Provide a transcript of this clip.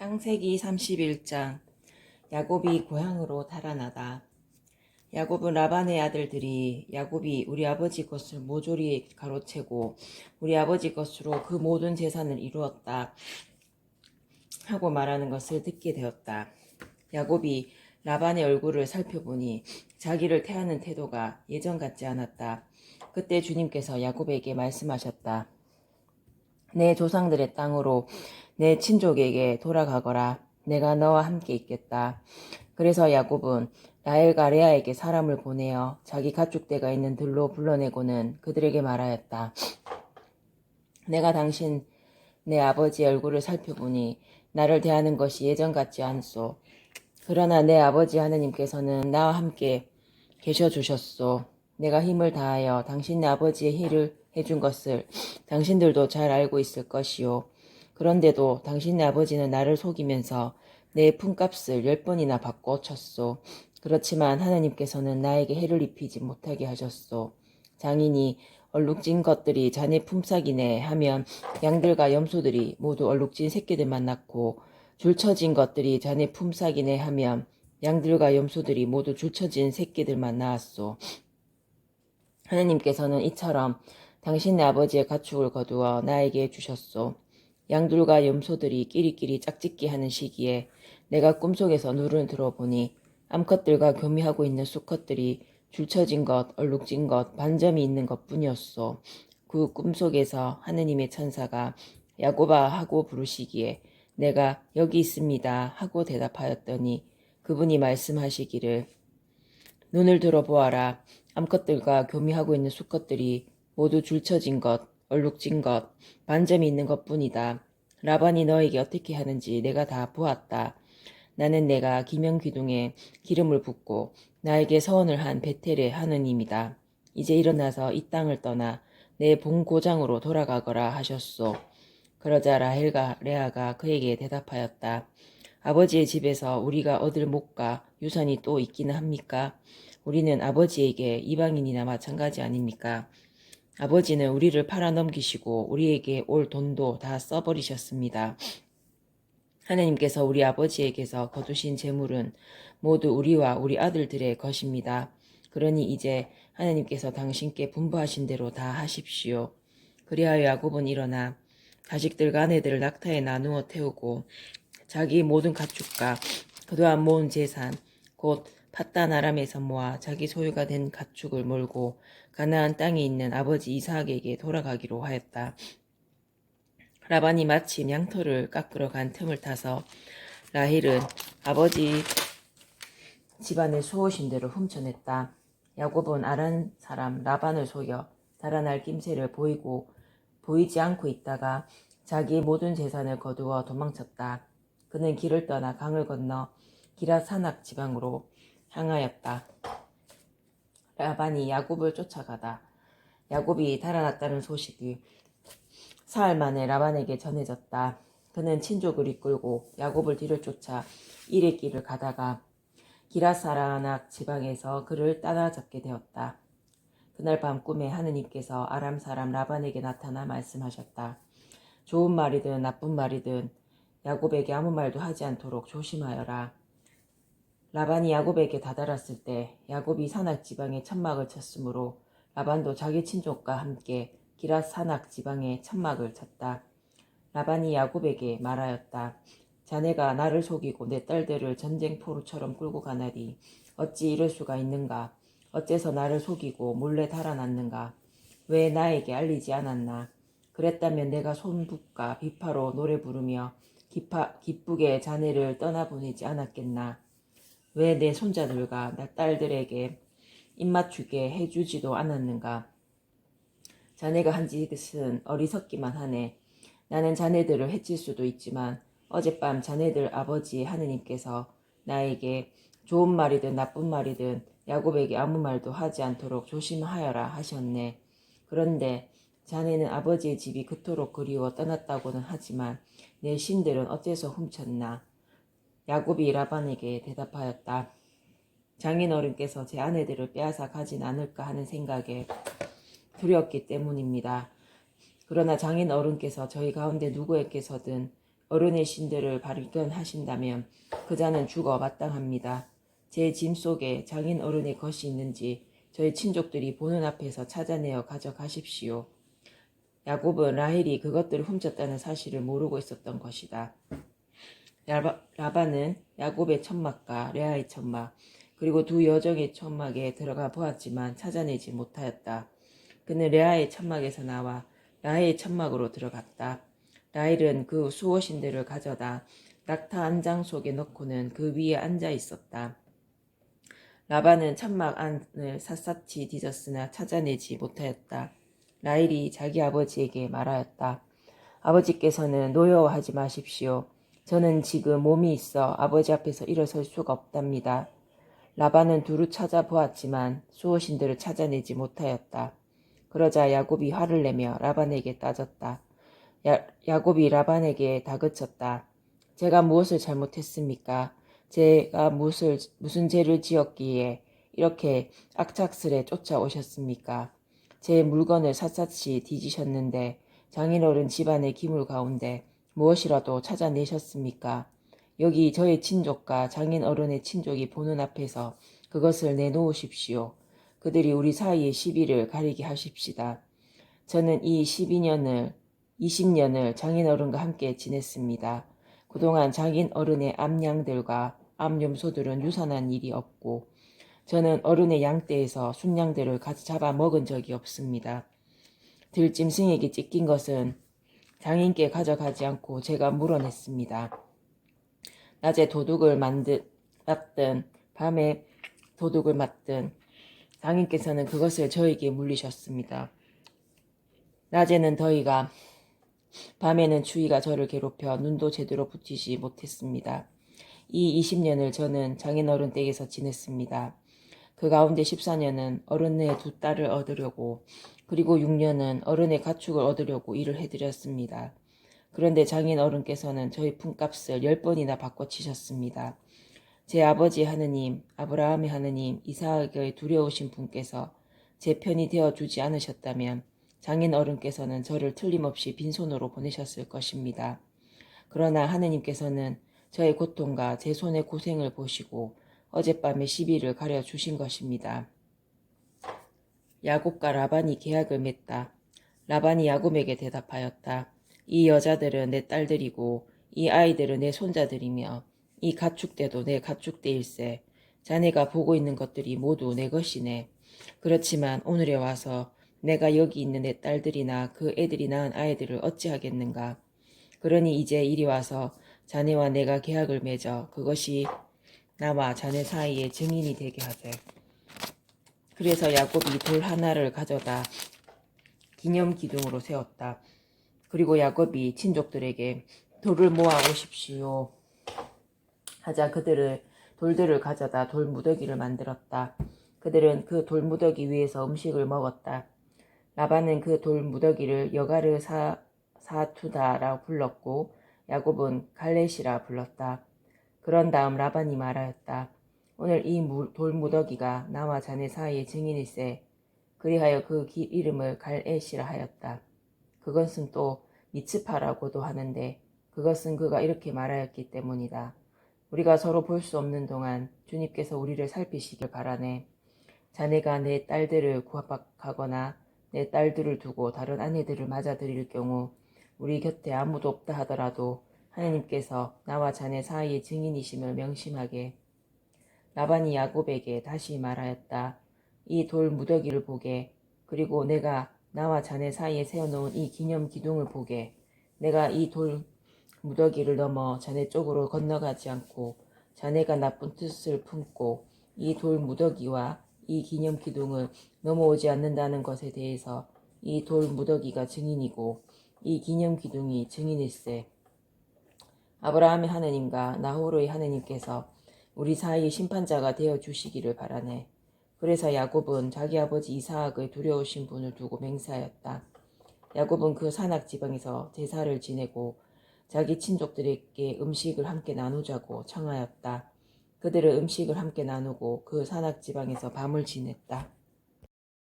창세기 31장. 야곱이 고향으로 달아나다. 야곱은 라반의 아들들이 야곱이 우리 아버지 것을 모조리 가로채고 우리 아버지 것으로 그 모든 재산을 이루었다 하고 말하는 것을 듣게 되었다. 야곱이 라반의 얼굴을 살펴보니 자기를 태하는 태도가 예전 같지 않았다. 그때 주님께서 야곱에게 말씀하셨다. 내 조상들의 땅으로 내 친족에게 돌아가거라. 내가 너와 함께 있겠다. 그래서 야곱은 라헬과 레아에게 사람을 보내어 자기 가축대가 있는 들로 불러내고는 그들에게 말하였다. 내가 당신 내 아버지의 얼굴을 살펴보니 나를 대하는 것이 예전 같지 않소. 그러나 내 아버지 하느님께서는 나와 함께 계셔주셨소. 내가 힘을 다하여 당신네 아버지의 일을 해준 것을 당신들도 잘 알고 있을 것이요. 그런데도 당신네 아버지는 나를 속이면서 내 품값을 10번이나 바꿔 쳤소. 그렇지만 하느님께서는 나에게 해를 입히지 못하게 하셨소. 장인이 얼룩진 것들이 자네 품삯이네 하면 양들과 염소들이 모두 얼룩진 새끼들만 낳고 줄처진 것들이 자네 품삯이네 하면 양들과 염소들이 모두 줄처진 새끼들만 낳았소. 하느님께서는 이처럼 당신네 아버지의 가축을 거두어 나에게 주셨소. 양들과 염소들이 끼리끼리 짝짓기 하는 시기에 내가 꿈속에서 눈을 들어보니 암컷들과 교미하고 있는 수컷들이 줄처진 것, 얼룩진 것, 반점이 있는 것뿐이었소. 그 꿈속에서 하느님의 천사가 야곱아 하고 부르시기에 내가 여기 있습니다 하고 대답하였더니 그분이 말씀하시기를 눈을 들어보아라. 암컷들과 교미하고 있는 수컷들이 모두 줄처진 것, 얼룩진 것, 반점이 있는 것뿐이다. 라반이 너에게 어떻게 하는지 내가 다 보았다. 나는 내가 기명기둥에 기름을 붓고 나에게 서원을 한 베텔의 하느님이다. 이제 일어나서 이 땅을 떠나 내 본고장으로 돌아가거라 하셨소. 그러자 라헬과 레아가 그에게 대답하였다. 아버지의 집에서 우리가 얻을 목과 유산이 또 있기는 합니까? 우리는 아버지에게 이방인이나 마찬가지 아닙니까? 아버지는 우리를 팔아넘기시고 우리에게 올 돈도 다 써버리셨습니다. 하느님께서 우리 아버지에게서 거두신 재물은 모두 우리와 우리 아들들의 것입니다. 그러니 이제 하느님께서 당신께 분부하신 대로 다 하십시오. 그리하여 야곱은 일어나 자식들과 아내들을 낙타에 나누어 태우고 자기 모든 가축과 그동안 모은 재산 곧 팟단 아람에서 모아 자기 소유가 된 가축을 몰고 가나안 땅에 있는 아버지 이삭에게 돌아가기로 하였다. 라반이 마침 양털을 깎으러 간 틈을 타서 라헬은 아버지 집안의 수호신 대로 훔쳐냈다. 야곱은 아란 사람 라반을 속여 달아날 낌새를 보이지 않고 있다가 자기의 모든 재산을 거두어 도망쳤다. 그는 길을 떠나 강을 건너 기라사낙 지방으로 향하였다. 라반이 야곱을 쫓아가다 야곱이 달아났다는 소식이 사흘 만에 라반에게 전해졌다. 그는 친족을 이끌고 야곱을 뒤를 쫓아 이리 길을 가다가 기라사낙 지방에서 그를 따라잡게 되었다. 그날 밤 꿈에 하느님께서 아람 사람 라반에게 나타나 말씀하셨다. 좋은 말이든 나쁜 말이든 야곱에게 아무 말도 하지 않도록 조심하여라. 라반이 야곱에게 다다랐을 때 야곱이 사낙 지방에 천막을 쳤으므로 라반도 자기 친족과 함께 기라사낙 지방에 천막을 쳤다. 라반이 야곱에게 말하였다. 자네가 나를 속이고 내 딸들을 전쟁포로처럼 끌고 가나니 어찌 이럴 수가 있는가? 어째서 나를 속이고 몰래 달아났는가? 왜 나에게 알리지 않았나? 그랬다면 내가 손붓과 비파로 노래 부르며 기쁘게 자네를 떠나보내지 않았겠나? 왜 내 손자들과 내 딸들에게 입맞추게 해주지도 않았는가? 자네가 한 짓은 어리석기만 하네. 나는 자네들을 해칠 수도 있지만 어젯밤 자네들 아버지 하느님께서 나에게 좋은 말이든 나쁜 말이든 야곱에게 아무 말도 하지 않도록 조심하여라 하셨네. 그런데 자네는 아버지의 집이 그토록 그리워 떠났다고는 하지만 내 신들은 어째서 훔쳤나? 야곱이 라반에게 대답하였다. 장인어른께서 제 아내들을 빼앗아 가진 않을까 하는 생각에 두려웠기 때문입니다. 그러나 장인어른께서 저희 가운데 누구에게서든 어른의 신들을 발견하신다면 그 자는 죽어 마땅합니다. 제 짐 속에 장인 어른의 것이 있는지 저희 친족들이 보는 앞에서 찾아내어 가져가십시오. 야곱은 라헬이 그것들을 훔쳤다는 사실을 모르고 있었던 것이다. 라반은 야곱의 천막과 레아의 천막 그리고 두 여종의 천막에 들어가 보았지만 찾아내지 못하였다. 그는 레아의 천막에서 나와 라헬의 천막으로 들어갔다. 라헬은 그 수호신들을 가져다 낙타 안장 속에 넣고는 그 위에 앉아 있었다. 라반은 천막 안을 샅샅이 뒤졌으나 찾아내지 못하였다. 라헬이 자기 아버지에게 말하였다. 아버지께서는 노여워하지 마십시오. 저는 지금 몸이 있어 아버지 앞에서 일어설 수가 없답니다. 라반은 두루 찾아보았지만 수호신들을 찾아내지 못하였다. 그러자 야곱이 화를 내며 라반에게 따졌다. 야곱이 라반에게 다그쳤다. 제가 무엇을 잘못했습니까? 제가 무슨 죄를 지었기에 이렇게 악착스레 쫓아오셨습니까? 제 물건을 샅샅이 뒤지셨는데 장인어른 집안의 기물 가운데 무엇이라도 찾아내셨습니까? 여기 저의 친족과 장인어른의 친족이 보는 앞에서 그것을 내놓으십시오. 그들이 우리 사이의 시비를 가리게 하십시다. 저는 이 20년을 장인어른과 함께 지냈습니다. 그동안 장인어른의 암양들과 암염소들은 유산한 일이 없고 저는 어른의 양떼에서 순양들을 같이 잡아 먹은 적이 없습니다. 들짐승에게 찢긴 것은 장인께 가져가지 않고 제가 물어냈습니다. 낮에 도둑을 맞든 밤에 도둑을 맞든 장인께서는 그것을 저에게 물리셨습니다. 낮에는 더위가 밤에는 추위가 저를 괴롭혀 눈도 제대로 붙이지 못했습니다. 이 20년을 저는 장인어른 댁에서 지냈습니다. 그 가운데 14년은 어른의 두 딸을 얻으려고 그리고 6년은 어른의 가축을 얻으려고 일을 해드렸습니다. 그런데 장인어른께서는 저희 품값을 10번이나 바꿔치셨습니다. 제 아버지 하느님, 아브라함의 하느님, 이삭의 두려우신 분께서 제 편이 되어주지 않으셨다면 장인어른께서는 저를 틀림없이 빈손으로 보내셨을 것입니다. 그러나 하느님께서는 저의 고통과 제 손의 고생을 보시고 어젯밤에 시비를 가려주신 것입니다. 야곱과 라반이 계약을 맺다. 라반이 야곱에게 대답하였다. 이 여자들은 내 딸들이고 이 아이들은 내 손자들이며 이 가축대도 내 가축대일세. 자네가 보고 있는 것들이 모두 내 것이네. 그렇지만 오늘에 와서 내가 여기 있는 내 딸들이나 그 애들이 낳은 아이들을 어찌하겠는가. 그러니 이제 이리 와서 자네와 내가 계약을 맺어 그것이 나와 자네 사이에 증인이 되게 하세. 그래서 야곱이 돌 하나를 가져다 기념 기둥으로 세웠다. 그리고 야곱이 친족들에게 돌을 모아 오십시오 하자 돌들을 가져다 돌 무더기를 만들었다. 그들은 그 돌 무더기 위에서 음식을 먹었다. 라반은 그 돌 무더기를 여가르 사투다라고 불렀고 야곱은 갈렛이라 불렀다. 그런 다음 라반이 말하였다. 오늘 이 돌 무더기가 나와 자네 사이의 증인일세. 그리하여 그 이름을 갈렛이라 하였다. 그것은 또 미츠파라고도 하는데 그것은 그가 이렇게 말하였기 때문이다. 우리가 서로 볼 수 없는 동안 주님께서 우리를 살피시길 바라네. 자네가 내 딸들을 구박하거나 내 딸들을 두고 다른 아내들을 맞아들일 경우 우리 곁에 아무도 없다 하더라도 하느님께서 나와 자네 사이의 증인이심을 명심하게. 라반이 야곱에게 다시 말하였다. 이 돌 무더기를 보게. 그리고 내가 나와 자네 사이에 세워놓은 이 기념 기둥을 보게. 내가 이 돌 무더기를 넘어 자네 쪽으로 건너가지 않고 자네가 나쁜 뜻을 품고 이 돌 무더기와 이 기념 기둥을 넘어오지 않는다는 것에 대해서 이 돌 무더기가 증인이고 이 기념 기둥이 증인일세. 아브라함의 하느님과 나호로의 하느님께서 우리 사이의 심판자가 되어 주시기를 바라네. 그래서 야곱은 자기 아버지 이삭의 두려우신 분을 두고 맹세하였다. 야곱은 그 산악 지방에서 제사를 지내고 자기 친족들에게 음식을 함께 나누자고 청하였다. 그들은 음식을 함께 나누고 그 산악 지방에서 밤을 지냈다.